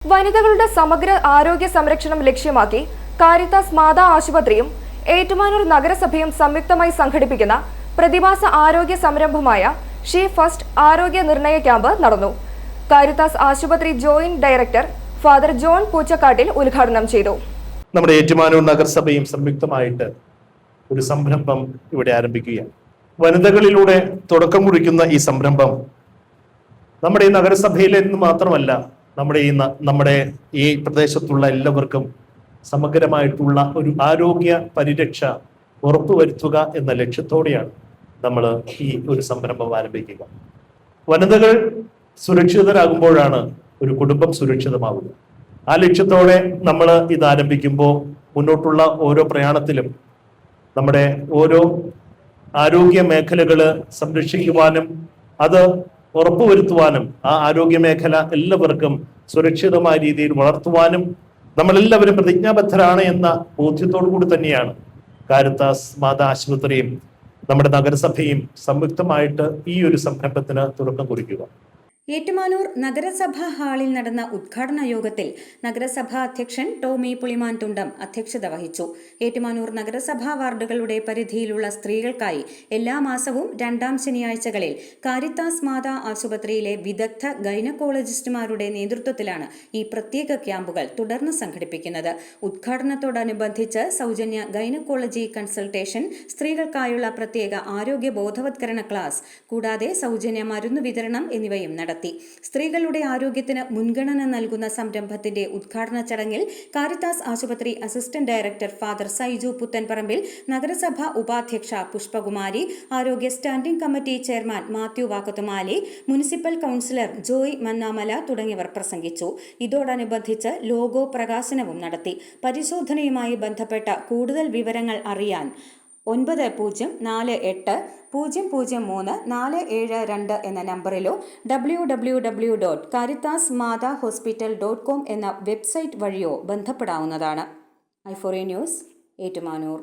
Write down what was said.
വനിതകളുടെ സമഗ്ര ആരോഗ്യ സംരക്ഷണം ലക്ഷ്യമാക്കി കാരിത്താസ് മാതാ ആശുപത്രിയും ഏറ്റുമാനൂർ നഗരസഭയും സംയുക്തമായി സംഘടിപ്പിക്കുന്ന പ്രതിമാസ ആരോഗ്യ സംരംഭമായ ഷീ ഫസ്റ്റ് ആരോഗ്യ നിർണയ ക്യാമ്പ് നടന്നു. കാരിത്താസ് ആശുപത്രി ജോയിന്റ് ഡയറക്ടർ ഫാദർ ജോൺ പൂച്ചക്കാട്ടിൽ ഉദ്ഘാടനം ചെയ്തു. നമ്മുടെ ഏറ്റുമാനൂർ നഗരസഭയും സംയുക്തമായിട്ട് ഒരു സംരംഭം ഇവിടെ ആരംഭിക്കുകയാണ്. വനിതകളിലൂടെ തുടക്കം കുറിക്കുന്ന ഈ സംരംഭം നമ്മുടെ ഈ നഗരസഭയിലെ മാത്രമല്ല, നമ്മുടെ ഈ പ്രദേശത്തുള്ള എല്ലാവർക്കും സമഗ്രമായിട്ടുള്ള ഒരു ആരോഗ്യ പരിരക്ഷ ഉറപ്പുവരുത്തുക എന്ന ലക്ഷ്യത്തോടെയാണ് നമ്മൾ ഈ ഒരു സംരംഭം ആരംഭിക്കുക. വനിതകൾ സുരക്ഷിതരാകുമ്പോഴാണ് ഒരു കുടുംബം സുരക്ഷിതമാവുക. ആ ലക്ഷ്യത്തോടെ നമ്മൾ ഇത് ആരംഭിക്കുമ്പോൾ മുന്നോട്ടുള്ള ഓരോ പ്രയാണത്തിലും നമ്മുടെ ഓരോ ആരോഗ്യ മേഖലകൾ സംരക്ഷിക്കുവാനും അത് ഉറപ്പുവരുത്തുവാനും ആ ആരോഗ്യ മേഖല എല്ലാവർക്കും സുരക്ഷിതമായ രീതിയിൽ വളർത്തുവാനും നമ്മളെല്ലാവരും പ്രതിജ്ഞാബദ്ധരാണ് എന്ന ബോധ്യത്തോടു കൂടി തന്നെയാണ് കാരിത്താസ് മാതാ ആശുപത്രിയും നമ്മുടെ നഗരസഭയും സംയുക്തമായിട്ട് ഈ ഒരു സംരംഭത്തിന് തുടക്കം കുറിക്കുക. ഏറ്റുമാനൂർ നഗരസഭാ ഹാളിൽ നടന്ന ഉദ്ഘാടന യോഗത്തിൽ നഗരസഭാ അധ്യക്ഷൻ ടോമി പുളിമാൻതുണ്ടം അധ്യക്ഷത വഹിച്ചു. ഏറ്റുമാനൂർ നഗരസഭാ വാർഡുകളുടെ പരിധിയിലുള്ള സ്ത്രീകൾക്കായി എല്ലാ മാസവും രണ്ടാം ശനിയാഴ്ചകളിൽ കാരിത്താസ് മാതാ ആശുപത്രിയിലെ വിദഗ്ധ ഗൈനക്കോളജിസ്റ്റുമാരുടെ നേതൃത്വത്തിലാണ് ഈ പ്രത്യേക ക്യാമ്പുകൾ തുടർന്ന് സംഘടിപ്പിക്കുന്നത്. ഉദ്ഘാടനത്തോടനുബന്ധിച്ച് സൗജന്യ ഗൈനക്കോളജി കൺസൾട്ടേഷൻ, സ്ത്രീകൾക്കായുള്ള പ്രത്യേക ആരോഗ്യ ബോധവത്കരണ ക്ലാസ് കൂടാതെ സൗജന്യ മരുന്ന് വിതരണം എന്നിവയും നടത്തി. സ്ത്രീകളുടെ ആരോഗ്യത്തിന് മുൻഗണന നൽകുന്ന സംരംഭത്തിന്റെ ഉദ്ഘാടന ചടങ്ങിൽ കാരിത്താസ് ആശുപത്രി assistant director Father Saiju Puthenparambil, നഗരസഭ ഉപാധ്യക്ഷ പുഷ്പകുമാരി, ആരോഗ്യ standing committee chairman Mathew Vakkathumali, municipal councillor Joy Mannamala തുടങ്ങിയവർ പ്രസംഗിച്ചു. ഇതോടനുബന്ധിച്ച് ലോഗോ പ്രകാശനവും നടത്തി. പരിശോധനയുമായി ബന്ധപ്പെട്ട കൂടുതൽ വിവരങ്ങൾ അറിയാൻ 9048003472 എന്ന നമ്പറിലോ www.caritasmadahospital.com എന്ന വെബ്സൈറ്റ് വഴിയോ ബന്ധപ്പെടാവുന്നതാണ്. i4a news, Ettumanoor.